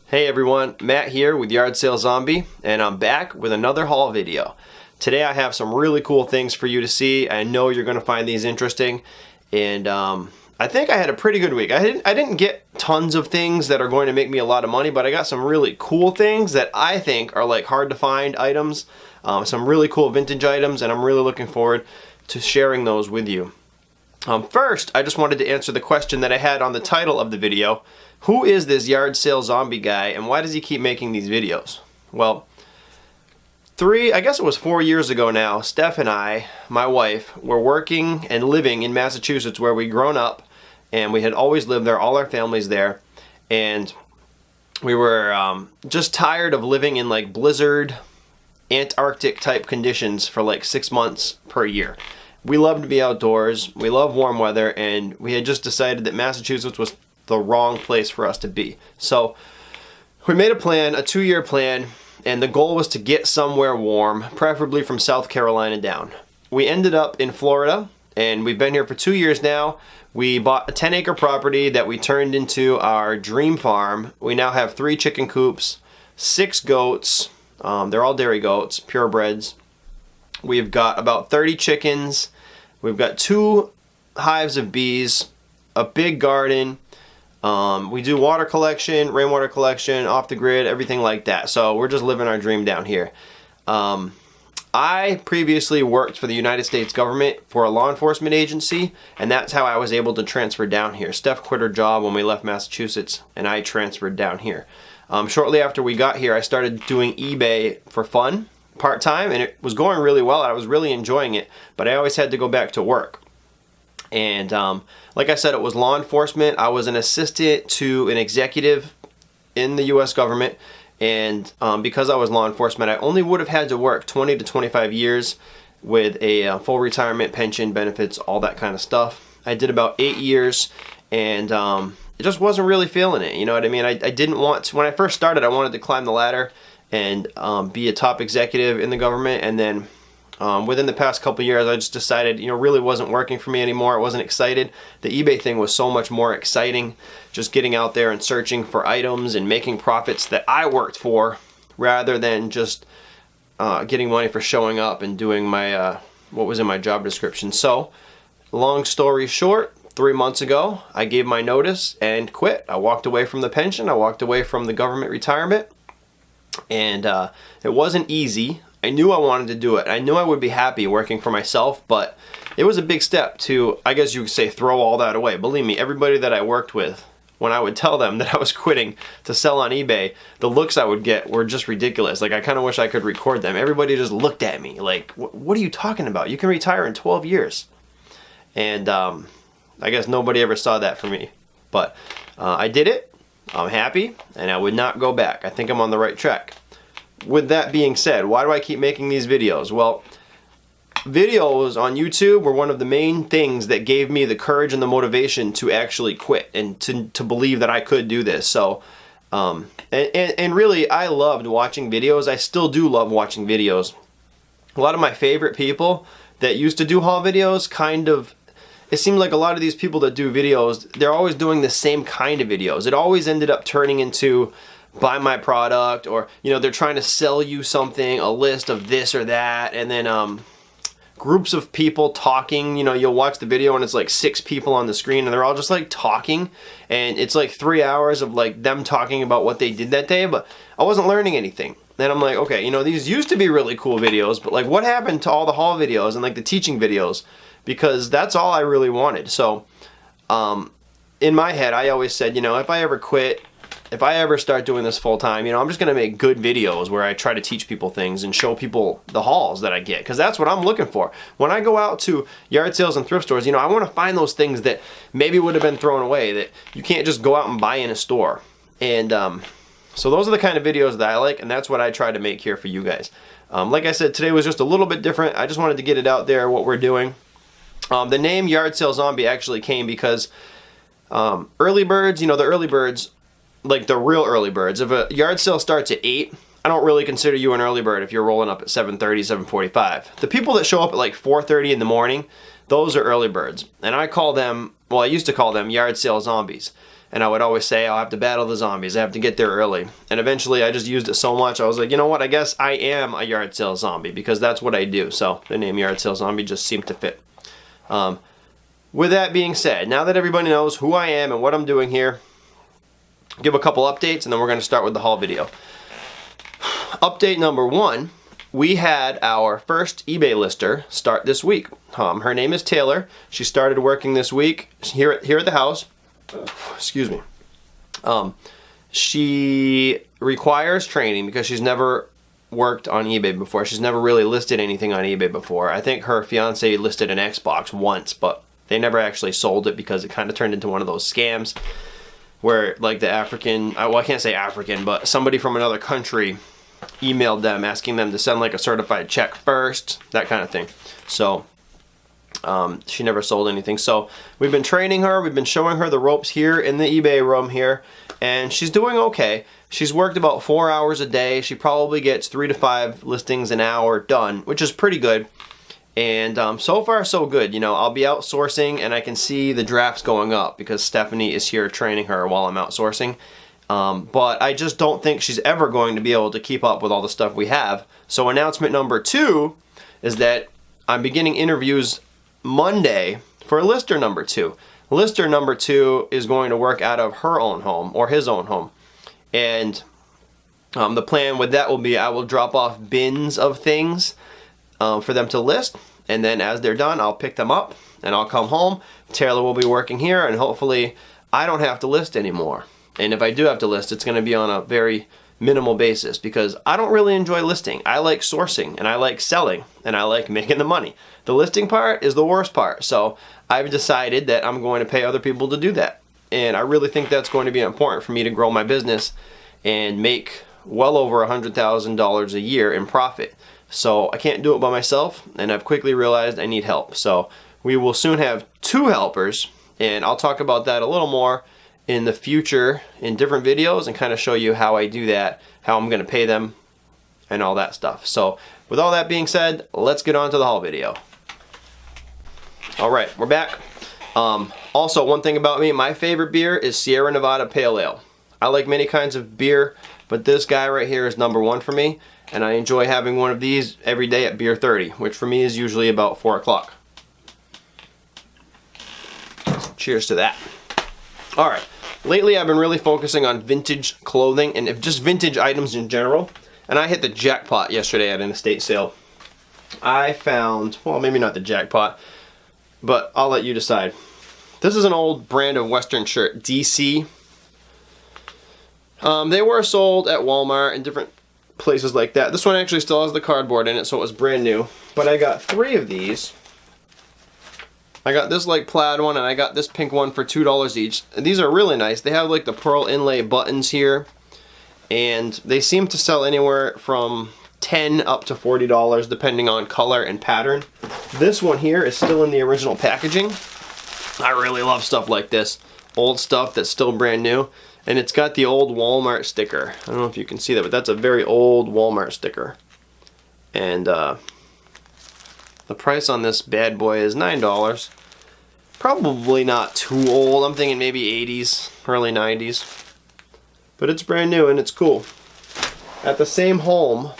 Hey everyone, Matt here with Yard Sale Zombie, and I'm back with another haul video. Today I have some really cool things for you to see. I know you're going to find these interesting, and I think I had a pretty good week. I didn't get tons of things that are going to make me a lot of money, but I got some really cool things that I think are like hard to find items, some really cool vintage items, and I'm really looking forward to sharing those with you. First, I just wanted to answer the question that I had on the title of the video. Who is this Yard Sale Zombie guy, and why does he keep making these videos? Well, I guess it was 4 years ago now, Steph and I, my wife, were working and living in Massachusetts where we'd grown up, and we had always lived there, all our family's there, and we were just tired of living in like blizzard, Antarctic type conditions for like 6 months per year. We love to be outdoors, we love warm weather, and we had just decided that Massachusetts was the wrong place for us to be. So we made a plan, a 2-year plan, and the goal was to get somewhere warm, preferably from South Carolina down. We ended up in Florida, and we've been here for 2 years now. We bought a 10-acre property that we turned into our dream farm. We now have 3 chicken coops, 6 goats. They're all dairy goats, purebreds. We've got about 30 chickens. We've got 2 hives of bees, a big garden. We do water collection, rainwater collection, off the grid, everything like that. So we're just living our dream down here. I previously worked for the United States government for a law enforcement agency, and that's how I was able to transfer down here. Steph quit her job when we left Massachusetts, and I transferred down here. Shortly after we got here, I started doing eBay for fun, part-time, and it was going really well. I was really enjoying it, but I always had to go back to work. And like I said, it was law enforcement. I was an assistant to an executive in the U.S. government, and because I was law enforcement, I only would have had to work 20 to 25 years with a full retirement, pension, benefits, all that kind of stuff. I did about 8 years, and it just wasn't really feeling it. You know what I mean? I didn't want to. When I first started, I wanted to climb the ladder and be a top executive in the government, and then within the past couple years, I just decided, really wasn't working for me anymore. I wasn't excited. The eBay thing was so much more exciting, just getting out there and searching for items and making profits that I worked for, rather than just getting money for showing up and doing my what was in my job description. So, long story short, 3 months ago, I gave my notice and quit. I walked away from the pension. I walked away from the government retirement, and it wasn't easy. I knew I wanted to do it. I knew I would be happy working for myself, but it was a big step to, I guess you could say, throw all that away. Believe me, everybody that I worked with, when I would tell them that I was quitting to sell on eBay, the looks I would get were just ridiculous. Like, I kind of wish I could record them. Everybody just looked at me like, what are you talking about? You can retire in 12 years. And I guess nobody ever saw that for me. But I did it. I'm happy, and I would not go back. I think I'm on the right track. With that being said, why do I keep making these videos? Well, videos on YouTube were one of the main things that gave me the courage and the motivation to actually quit and to believe that I could do this. So, and really, I loved watching videos. I still do love watching videos. A lot of my favorite people that used to do haul videos it seemed like a lot of these people that do videos, they're always doing the same kind of videos. It always ended up turning into buy my product, or they're trying to sell you something, a list of this or that, and then groups of people talking. You'll watch the video and it's like 6 people on the screen, and they're all just like talking, and it's like 3 hours of like them talking about what they did that day, but I wasn't learning anything. Then I'm like, okay, these used to be really cool videos, but like what happened to all the haul videos and like the teaching videos? Because that's all I really wanted. So in my head, I always said, if I ever quit, if I ever start doing this full time, I'm just going to make good videos where I try to teach people things and show people the hauls that I get, because that's what I'm looking for. When I go out to yard sales and thrift stores, I want to find those things that maybe would have been thrown away, that you can't just go out and buy in a store. And so those are the kind of videos that I like, and that's what I try to make here for you guys. Like I said, today was just a little bit different. I just wanted to get it out there, what we're doing. The name Yard Sale Zombie actually came because early birds, the early birds, like the real early birds, if a yard sale starts at 8, I don't really consider you an early bird if you're rolling up at 7:30, 7:45. The people that show up at like 4:30 in the morning, those are early birds. And I call them, well, I used to call them yard sale zombies, and I would always say, I'll have to battle the zombies, I have to get there early. And eventually I just used it so much, I was like, you know what, I guess I am a yard sale zombie, because that's what I do. So the name yard sale zombie just seemed to fit. With that being said, now that everybody knows who I am and what I'm doing here, give a couple updates and then we're going to start with the haul video. Update number 1. We had our first eBay lister start this week. Her name is Taylor. She started working this week here at the house. Excuse me. She requires training because she's never worked on eBay before. She's never really listed anything on eBay before. I think her fiance listed an Xbox once, but they never actually sold it because it kind of turned into one of those scams where like the African, well, I can't say African, but somebody from another country emailed them asking them to send like a certified check first, that kind of thing. So she never sold anything. So we've been training her, we've been showing her the ropes here in the eBay room here, and she's doing okay. She's worked about 4 hours a day. She probably gets 3 to 5 listings an hour done, which is pretty good. And so far so good. You know, I'll be outsourcing and I can see the drafts going up because Stephanie is here training her while I'm outsourcing. But I just don't think she's ever going to be able to keep up with all the stuff we have. So announcement number 2 is that I'm beginning interviews Monday for lister number 2. Lister number 2 is going to work out of her own home or his own home. And the plan with that will be I will drop off bins of things for them to list. And then as they're done, I'll pick them up and I'll come home. Taylor will be working here and hopefully I don't have to list anymore. And if I do have to list, it's going to be on a very minimal basis because I don't really enjoy listing. I like sourcing and I like selling and I like making the money. The listing part is the worst part. So I've decided that I'm going to pay other people to do that. And I really think that's going to be important for me to grow my business and make well over $100,000 a year in profit. So I can't do it by myself and I've quickly realized I need help. So we will soon have 2 helpers and I'll talk about that a little more in the future in different videos and kind of show you how I do that, how I'm going to pay them and all that stuff. So with all that being said, let's get on to the haul video. Alright, we're back. Also, one thing about me, my favorite beer is Sierra Nevada Pale Ale. I like many kinds of beer, but this guy right here is number 1 for me, and I enjoy having one of these every day at Beer 30, which for me is usually about 4 o'clock. Cheers to that. Alright. Lately I've been really focusing on vintage clothing and just vintage items in general. And I hit the jackpot yesterday at an estate sale. I found, well, maybe not the jackpot, but I'll let you decide. This is an old brand of Western shirt, DC. They were sold at Walmart and different places like that. This one actually still has the cardboard in it, so it was brand new. But I got 3 of these. I got this like plaid one and I got this pink one for $2 each. And these are really nice. They have like the pearl inlay buttons here. And they seem to sell anywhere from $10 up to $40 depending on color and pattern. This one here is still in the original packaging. I really love stuff like this. Old stuff that's still brand new. And it's got the old Walmart sticker. I don't know if you can see that, but that's a very old Walmart sticker. And the price on this bad boy is $9. Probably not too old. I'm thinking maybe 80s, early 90s. But it's brand new and it's cool. At the same home,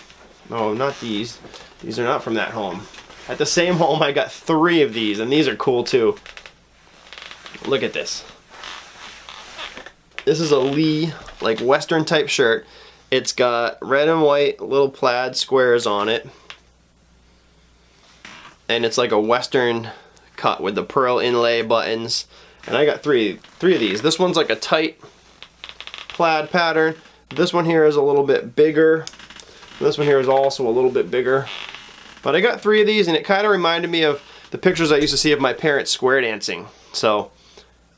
oh, not these. These are not from that home. At the same home, I got 3 of these, and these are cool too. Look at this. This is a Lee, like Western type shirt. It's got red and white little plaid squares on it. And it's like a Western cut with the pearl inlay buttons. And I got 3 of these. This one's like a tight plaid pattern. This one here is a little bit bigger. This one here is also a little bit bigger. But I got 3 of these and it kind of reminded me of the pictures I used to see of my parents square dancing. So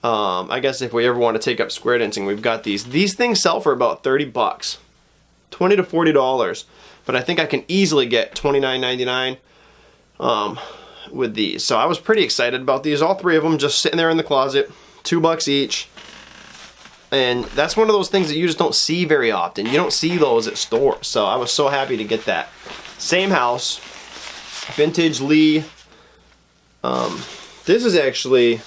I guess if we ever want to take up square dancing, we've got these. These things sell for about 30 bucks. $20 to $40. But I think I can easily get $29.99 with these. So I was pretty excited about these. All 3 of them just sitting there in the closet. $2 each. And that's one of those things that you just don't see very often. You don't see those at stores. So I was so happy to get that. Same house. Vintage Lee. This is actually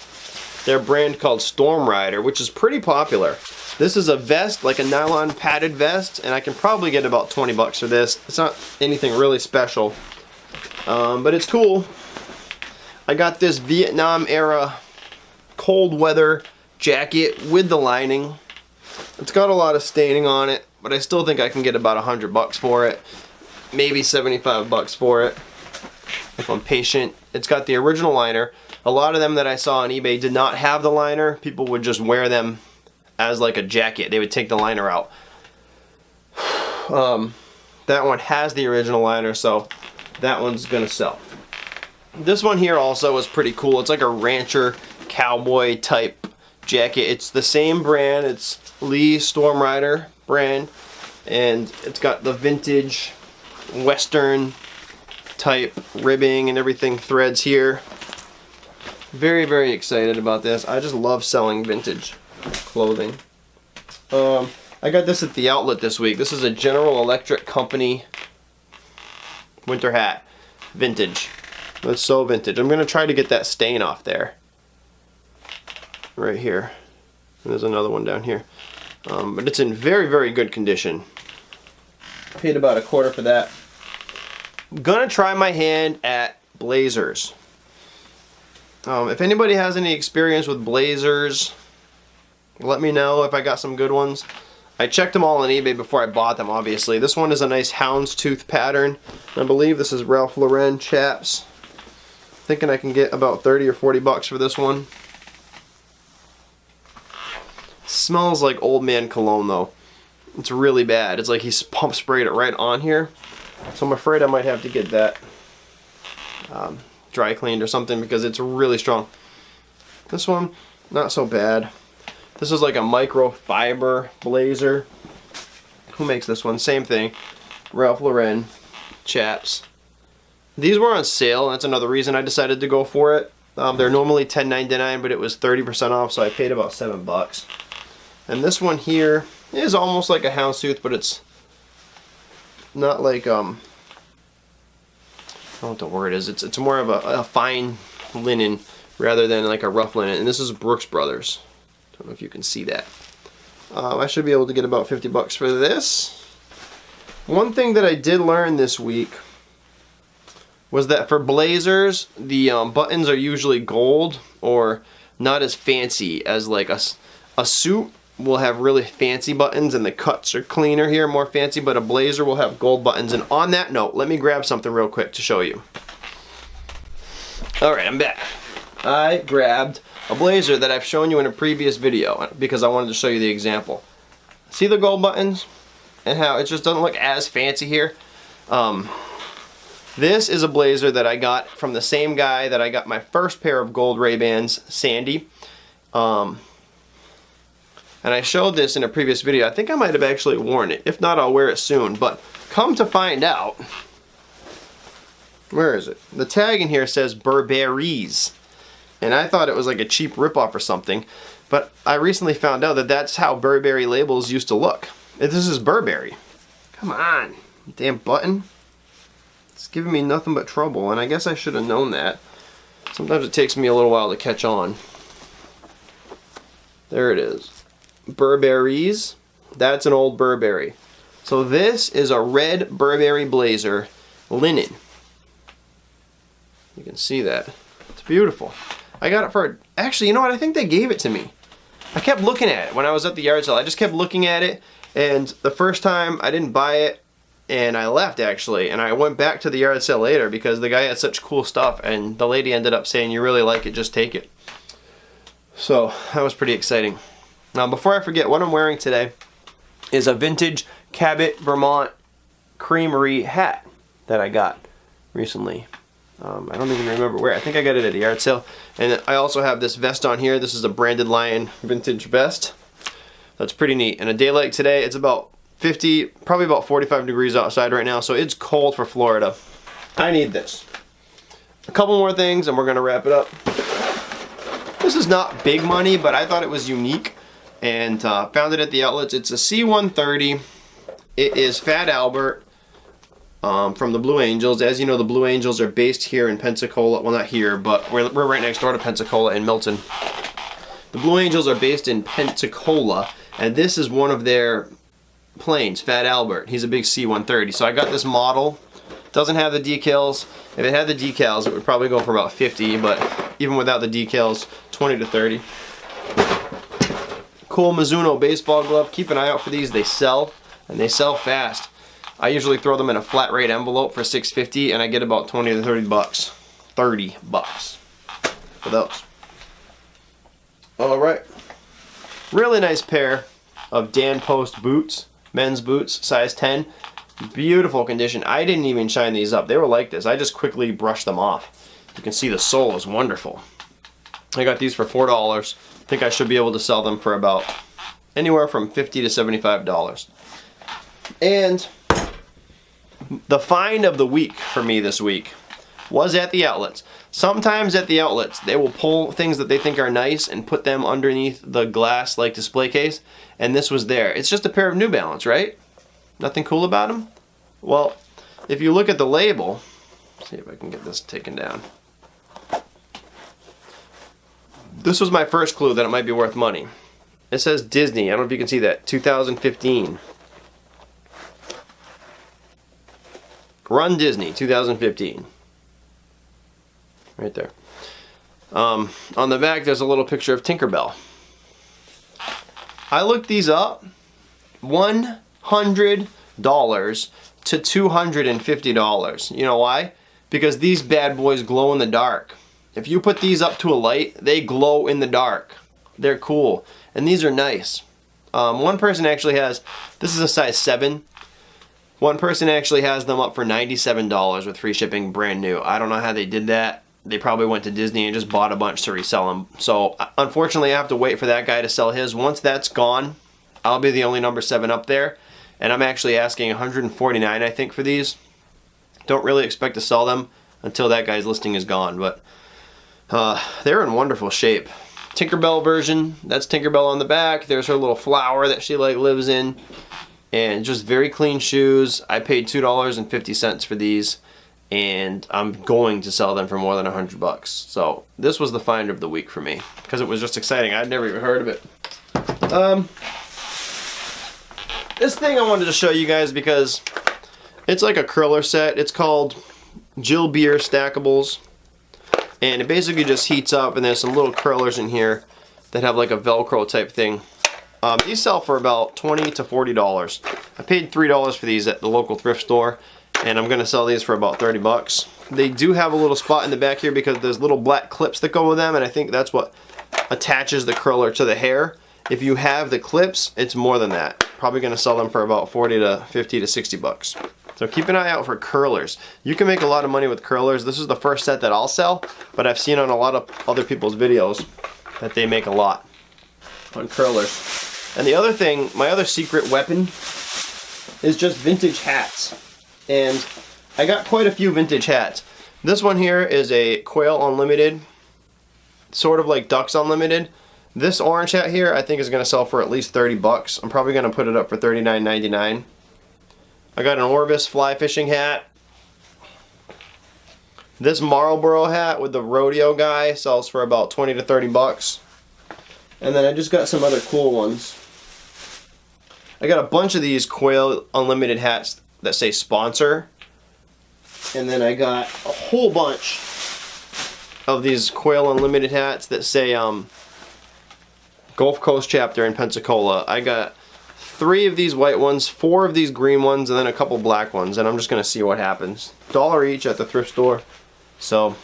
their brand called Storm Rider, which is pretty popular. This is a vest, like a nylon padded vest, and I can probably get about 20 bucks for this. It's not anything really special, but it's cool. I got this Vietnam era cold weather jacket with the lining. It's got a lot of staining on it, but I still think I can get about 100 bucks for it. Maybe 75 bucks for it if I'm patient. It's got the original liner. A lot of them that I saw on eBay did not have the liner. People would just wear them as like a jacket. They would take the liner out. That one has the original liner, so that one's gonna sell. This one here also is pretty cool. It's like a rancher cowboy type jacket. It's the same brand. It's Lee Storm Rider brand, and it's got the vintage western type ribbing and everything, threads here. Very, very excited about this. I just love selling vintage clothing. I got this at the outlet this week. This is a General Electric company winter hat, vintage. It's so vintage. I'm gonna try to get that stain off there. Right here. There's another one down here. But it's in very, very good condition. Paid about $1/4 for that. Gonna try my hand at blazers. If anybody has any experience with blazers, let me know if I got some good ones. I checked them all on eBay before I bought them, obviously. This one is a nice houndstooth pattern. I believe this is Ralph Lauren chaps. Thinking I can get about 30 or 40 bucks for this one. Smells like old man cologne though. It's really bad. It's like he's pump sprayed it right on here. So I'm afraid I might have to get that dry cleaned or something because it's really strong. This one, not so bad. This is like a microfiber blazer. Who makes this one? Same thing. Ralph Lauren chaps. These were on sale, and that's another reason I decided to go for it. They're normally $10.99, but it was 30% off, so I paid about 7 bucks. And this one here is almost like a houndstooth, but it's not like I don't know what the word is. It's more of a fine linen rather than like a rough linen. And this is Brooks Brothers. Don't know if you can see that. I should be able to get about 50 bucks for this. One thing that I did learn this week was that for blazers, the buttons are usually gold or not as fancy as like a suit will have really fancy buttons and the cuts are cleaner here, more fancy, but a blazer will have gold buttons. And on that note, let me grab something real quick to show you. Alright, I'm back. I grabbed a blazer that I've shown you in a previous video because I wanted to show you the example. See the gold buttons and how it just doesn't look as fancy here? This is a blazer that I got from the same guy that I got my first pair of gold Ray-Bans, Sandy. And I showed this in a previous video. I think I might have actually worn it. If not, I'll wear it soon. But come to find out, where is it? The tag in here says Burberry's. And I thought it was like a cheap ripoff or something. But I recently found out that that's how Burberry labels used to look. This is Burberry. Come on, damn button. It's giving me nothing but trouble. And I guess I should have known that. Sometimes it takes me a little while to catch on. There it is. Burberry's. That's an old Burberry. So this is a red Burberry blazer, linen. You can see that. It's beautiful. I got it for, actually, you know what? I think they gave it to me. I kept looking at it when I was at the yard sale. I just kept looking at it, and the first time I didn't buy it, and I left actually, and I went back to the yard sale later because the guy had such cool stuff, and the lady ended up saying, "You really like it, just take it." So that was pretty exciting. Now, before I forget, what I'm wearing today is a vintage Cabot, Vermont Creamery hat that I got recently. I don't even remember where. I think I got it at a yard sale. And I also have this vest on here. This is a Branded Lion vintage vest. That's pretty neat. And a day like today, it's about 50, probably about 45 degrees outside right now, so it's cold for Florida. I need this. A couple more things and we're gonna wrap it up. This is not big money, but I thought it was unique and found it at the outlets. It's a C-130. It is Fat Albert from the Blue Angels. As you know, the Blue Angels are based here in Pensacola. Well, not here, but we're right next door to Pensacola in Milton. The Blue Angels are based in Pensacola, and this is one of their planes, Fat Albert. He's a big C-130. So I got this model. Doesn't have the decals. If it had the decals, it would probably go for about 50, but even without the decals, 20 to 30. Cool Mizuno baseball glove. Keep an eye out for these. They sell, and they sell fast. I usually throw them in a flat rate envelope for $6.50, and I get about 20 to 30 bucks. 30 bucks for those. All right. Really nice pair of Dan Post boots, men's boots, size 10. Beautiful condition. I didn't even shine these up. They were like this. I just quickly brushed them off. You can see the sole is wonderful. I got these for $4. I think I should be able to sell them for about anywhere from $50 to $75. And the find of the week for me this week was at the outlets. Sometimes at the outlets, they will pull things that they think are nice and put them underneath the glass like display case, and this was there. It's just a pair of New Balance, right? Nothing cool about them? Well, if you look at the label, see if I can get this taken down. This was my first clue that it might be worth money. It says Disney. I don't know if you can see that. 2015. Run Disney, 2015. Right there. On the back, there's a little picture of Tinkerbell. I looked these up. $100 to $250. You know why? Because these bad boys glow in the dark. If you put these up to a light, they glow in the dark. They're cool. And these are nice. One person actually has, this is a size 7. One person actually has them up for $97 with free shipping, brand new. I don't know how they did that. They probably went to Disney and just bought a bunch to resell them. So unfortunately I have to wait for that guy to sell his. Once that's gone, I'll be the only number 7 up there. And I'm actually asking $149, I think, for these. Don't really expect to sell them until that guy's listing is gone. But they're in wonderful shape. Tinkerbell version, that's Tinkerbell on the back. There's her little flower that she like lives in. And just very clean shoes. I paid $2.50 for these, and I'm going to sell them for more than $100. So this was the find of the week for me because it was just exciting. I'd never even heard of it. This thing I wanted to show you guys because it's like a curler set. It's called Jill Beer Stackables, and it basically just heats up, and there's some little curlers in here that have like a Velcro type thing. These sell for about $20 to $40. I paid $3 for these at the local thrift store, and I'm going to sell these for about 30 bucks. They do have a little spot in the back here because there's little black clips that go with them, and I think that's what attaches the curler to the hair. If you have the clips, it's more than that. Probably going to sell them for about 40 to 50 to 60 bucks. So keep an eye out for curlers. You can make a lot of money with curlers. This is the first set that I'll sell, but I've seen on a lot of other people's videos that they make a lot on curlers. And the other thing, my other secret weapon is just vintage hats. And I got quite a few vintage hats. This one here is a Quail Unlimited, sort of like Ducks Unlimited. This orange hat here I think is going to sell for at least 30 bucks. I'm probably going to put it up for $39.99. I got an Orvis fly fishing hat. This Marlboro hat with the rodeo guy sells for about 20 to 30 bucks. And then I just got some other cool ones. I got a bunch of these Quail Unlimited hats that say sponsor. And then I got a whole bunch of these Quail Unlimited hats that say Gulf Coast chapter in Pensacola. I got 3 of these white ones, 4 of these green ones, and then a couple black ones. And I'm just going to see what happens. $1 each at the thrift store. So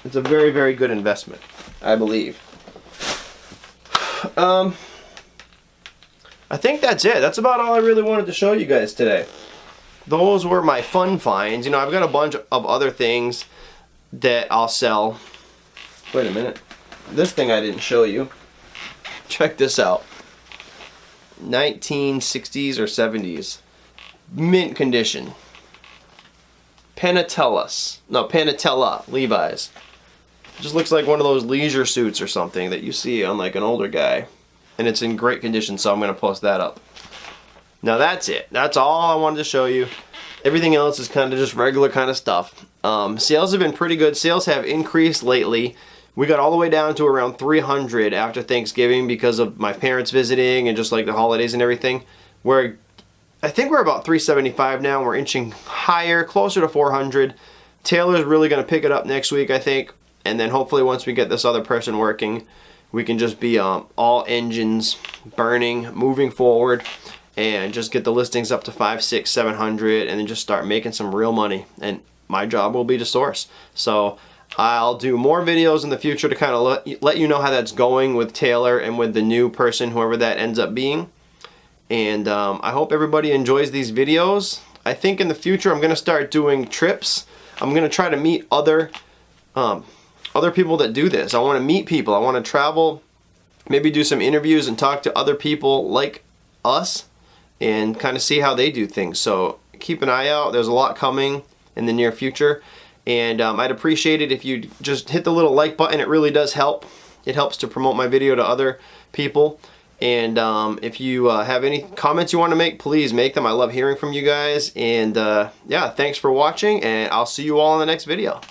it's a very, very good investment, I believe. I think that's it. That's about all I really wanted to show you guys today. Those were my fun finds. You know, I've got a bunch of other things that I'll sell. Wait a minute. This thing I didn't show you. Check this out. 1960s or 70s. Mint condition. Panatella Levi's. It just looks like one of those leisure suits or something that you see on like an older guy. And it's in great condition, so I'm going to post that up. Now that's it. That's all I wanted to show you. Everything else is kind of just regular kind of stuff. Sales have been pretty good. Sales have increased lately we got all the way down to around 300 after Thanksgiving because of my parents visiting and just like the holidays and everything. I think we're about 375 now. We're inching higher, closer to 400. Taylor's really going to pick it up next week, I think. And then hopefully once we get this other person working, we can just be all engines burning, moving forward, and just get the listings up to 500, 600, 700, and then just start making some real money. And my job will be to source. So I'll do more videos in the future to kind of let you know how that's going with Taylor and with the new person, whoever that ends up being. And I hope everybody enjoys these videos. I think in the future I'm going to start doing trips. I'm going to try to meet other people that do this. I want to meet people. I want to travel, maybe do some interviews and talk to other people like us and kind of see how they do things. So keep an eye out. There's a lot coming in the near future. And I'd appreciate it if you just hit the little like button. It really does help. It helps to promote my video to other people. And if you have any comments you want to make, please make them. I love hearing from you guys. And yeah, thanks for watching, and I'll see you all in the next video.